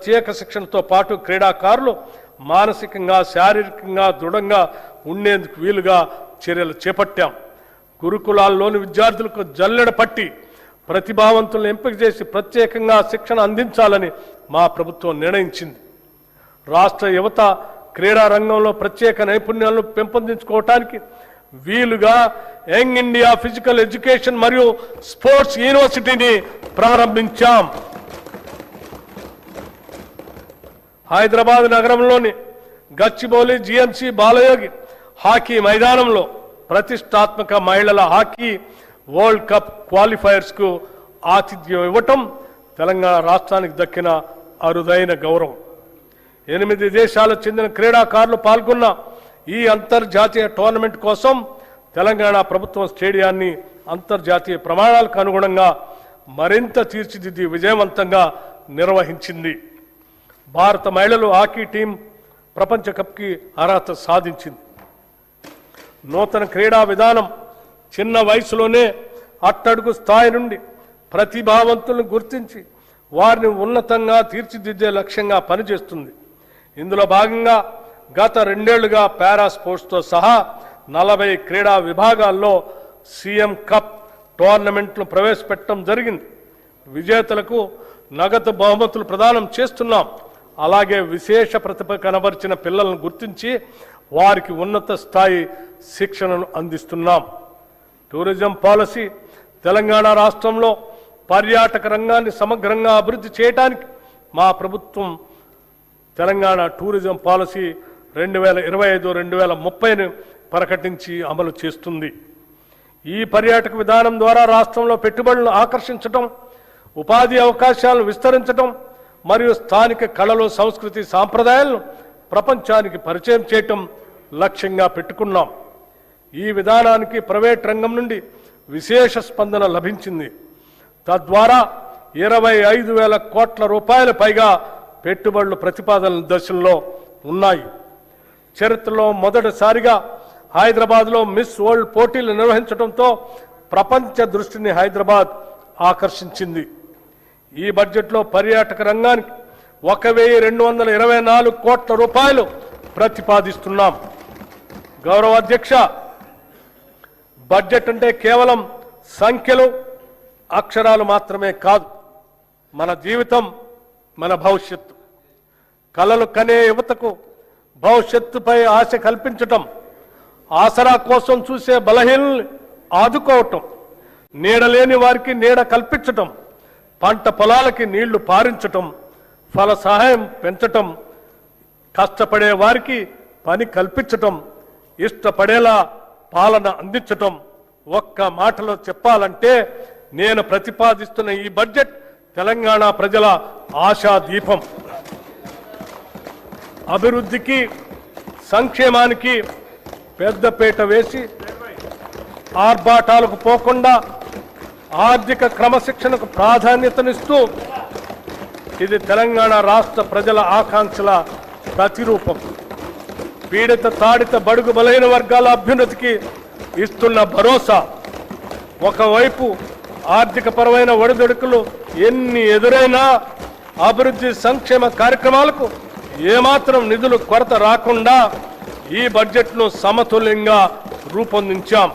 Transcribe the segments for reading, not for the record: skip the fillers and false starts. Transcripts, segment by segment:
ప్రత్యేక శిక్షణతో పాటు క్రీడాకారులు మానసికంగా శారీరకంగా దృఢంగా ఉండేందుకు వీలుగా చర్యలు చేపట్టాం. గురుకులాల్లోని విద్యార్థులకు జల్లెడ పట్టి ప్రతిభావంతులను ఎంపిక చేసి ప్రత్యేకంగా శిక్షణ అందించాలని మా ప్రభుత్వం నిర్ణయించింది. రాష్ట్ర యువత క్రీడా రంగంలో ప్రత్యేక నైపుణ్యాలను పెంపొందించుకోవటానికి వీలుగా యంగ్ ఇండియా ఫిజికల్ ఎడ్యుకేషన్ మరియు స్పోర్ట్స్ యూనివర్సిటీని ప్రారంభించాం. హైదరాబాద్ నగరంలోని గచ్చిబౌలి జిఎంసి బాలయోగి హాకీ మైదానంలో ప్రతిష్టాత్మక మహిళల హాకీ వరల్డ్ కప్ క్వాలిఫైయర్స్ కు ఆతిథ్యం ఇవ్వటం తెలంగాణ రాష్ట్రానికి దక్కిన అరుదైన గౌరవం. 8 దేశాలకు చెందిన క్రీడాకారులు పాల్గొన్న ఈ అంతర్జాతీయ టోర్నమెంట్ కోసం తెలంగాణ ప్రభుత్వం స్టేడియాన్ని అంతర్జాతీయ ప్రమాణాలకు అనుగుణంగా మరింత తీర్చిదిద్ది విజయవంతంగా నిర్వహించింది. భారత మహిళలు హాకీ టీం ప్రపంచ కప్కి అర్హత సాధించింది. నూతన క్రీడా విధానం చిన్న వయసులోనే అట్టడుగు స్థాయి నుండి ప్రతిభావంతులను గుర్తించి వారిని ఉన్నతంగా తీర్చిదిద్దే లక్ష్యంగా పనిచేస్తుంది. ఇందులో భాగంగా గత 2 ఏళ్లుగా పారా స్పోర్ట్స్తో సహా 40 క్రీడా విభాగాల్లో సీఎం కప్ టోర్నమెంట్లు ప్రవేశపెట్టడం జరిగింది. విజేతలకు నగదు బహుమతులు ప్రదానం చేస్తున్నాం. అలాగే విశేష ప్రతిభ కనబరిచిన పిల్లలను గుర్తించి వారికి ఉన్నత స్థాయి శిక్షణను అందిస్తున్నాం. టూరిజం పాలసీ తెలంగాణ రాష్ట్రంలో పర్యాటక రంగాన్ని సమగ్రంగా అభివృద్ధి చేయడానికి మా ప్రభుత్వం తెలంగాణ టూరిజం పాలసీ 2025-2030ను ప్రకటించి అమలు చేస్తుంది. ఈ పర్యాటక విధానం ద్వారా రాష్ట్రంలో పెట్టుబడులను ఆకర్షించడం, ఉపాధి అవకాశాలను విస్తరించడం మరియు స్థానిక కళలు సంస్కృతి సాంప్రదాయాలను ప్రపంచానికి పరిచయం చేయటం లక్ష్యంగా పెట్టుకున్నాం. ఈ విధానానికి ప్రైవేట్ రంగం నుండి విశేష స్పందన లభించింది. తద్వారా 25,000 కోట్ల రూపాయల పైగా పెట్టుబడులు ప్రతిపాదనల దశల్లో ఉన్నాయి. చరిత్రలో మొదటిసారిగా హైదరాబాద్లో మిస్ వరల్డ్ పోటీలు నిర్వహించడంతో ప్రపంచ దృష్టిని హైదరాబాద్ ఆకర్షించింది. ఈ బడ్జెట్లో పర్యాటక రంగానికి 1,224 కోట్ల రూపాయలు ప్రతిపాదిస్తున్నాం. గౌరవ అధ్యక్ష, బడ్జెట్ అంటే కేవలం సంఖ్యలు అక్షరాలు మాత్రమే కాదు. మన జీవితం, మన భవిష్యత్తు. కలలు కనే యువతకు భవిష్యత్తుపై ఆశ కల్పించటం, ఆసరా కోసం చూసే బలహీనల్ని ఆదుకోవటం, నీడలేని వారికి నీడ కల్పించటం, పంట పొలాలకి నీళ్లు పారించటం, ఫల సహాయం పెంచటం, కష్టపడే వారికి పని కల్పించటం, ఇష్టపడేలా పాలన అందించటం. ఒక్క మాటలో చెప్పాలంటే నేను ప్రతిపాదిస్తున్న ఈ బడ్జెట్ తెలంగాణ ప్రజల ఆశా దీపం. అభివృద్ధికి సంక్షేమానికి పెద్దపీట వేసి ఆర్భాటాలకు పోకుండా ఆర్థిక క్రమశిక్షణకు ప్రాధాన్యతనిస్తూ ఇది తెలంగాణ రాష్ట్ర ప్రజల ఆకాంక్షల ప్రతిరూపం. పీడిత తాడిత బడుగు బలహీన వర్గాల అభ్యున్నతికి ఇస్తున్న భరోసా. ఒకవైపు ఆర్థిక పరమైన ఒడిదుడుకులు ఎన్ని ఎదురైనా అభివృద్ధి సంక్షేమ కార్యక్రమాలకు ఏమాత్రం నిధులు కొరత రాకుండా ఈ బడ్జెట్ను సమతుల్యంగా రూపొందించాం.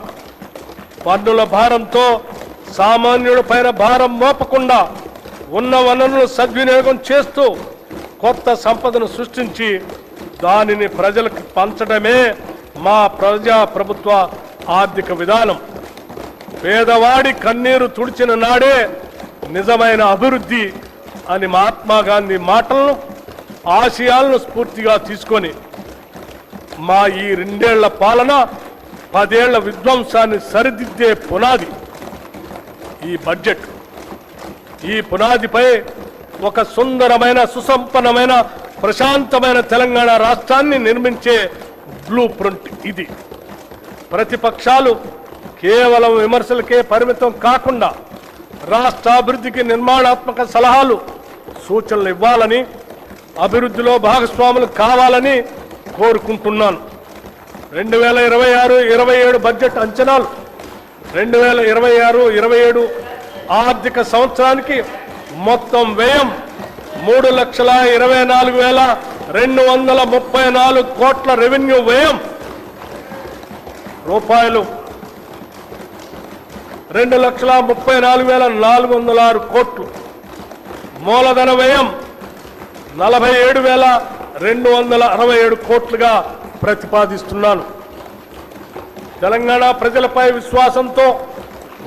పన్నుల భారంతో సామాన్యుల పైన భారం మోపకుండా ఉన్న వనరులను సద్వినియోగం చేస్తూ కొత్త సంపదను సృష్టించి దానిని ప్రజలకు పంచడమే మా ప్రజాప్రభుత్వ ఆర్థిక విధానం. పేదవాడి కన్నీరు తుడిచిన నాడే నిజమైన అభివృద్ధి అని మహాత్మా గాంధీ మాటలను ఆశయాలను స్ఫూర్తిగా తీసుకొని మా ఈ 2 ఏళ్ల పాలన 10 ఏళ్ల విధ్వంసాన్ని సరిదిద్దే పునాది ఈ బడ్జెట్. ఈ పునాదిపై ఒక సుందరమైన సుసంపన్నమైన ప్రశాంతమైన తెలంగాణ రాష్ట్రాన్ని నిర్మించే బ్లూ ప్రింట్ ఇది. ప్రతిపక్షాలు కేవలం విమర్శలకే పరిమితం కాకుండా రాష్ట్ర అభివృద్ధికి నిర్మాణాత్మక సలహాలు సూచనలు ఇవ్వాలని, అభివృద్ధిలో భాగస్వాములు కావాలని కోరుకుంటున్నాను. 2026-27 బడ్జెట్ అంచనాలు 2026-27 ఆర్థిక సంవత్సరానికి మొత్తం వ్యయం 3,24,234 కోట్ల రెవెన్యూ వ్యయం రూపాయలు 2,34,406 కోట్లు మూలధన వ్యయం 47,267 కోట్లుగా ప్రతిపాదిస్తున్నాను. తెలంగాణ ప్రజలపై విశ్వాసంతో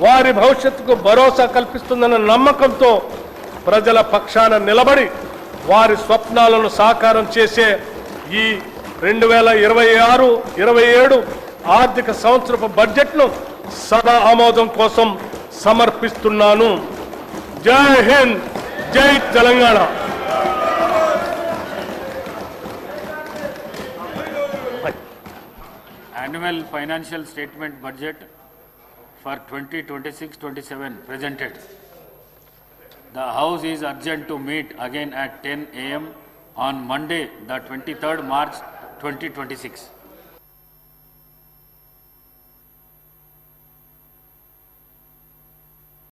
వారి భవిష్యత్తుకు భరోసా కల్పిస్తుందన్న నమ్మకంతో ప్రజల పక్షాన నిలబడి వారి స్వప్నాలను సాకారం చేసే ఈ 2026-27 ఆర్థిక సంవత్సరపు బడ్జెట్ను సదా ఆమోదం కోసం సమర్పిస్తున్నాను. జై హింద్, జై Telangana. Annual financial statement budget for 2026-27 presented. The House is urged to meet again at 10 a.m. on Monday, the 23rd March 2026.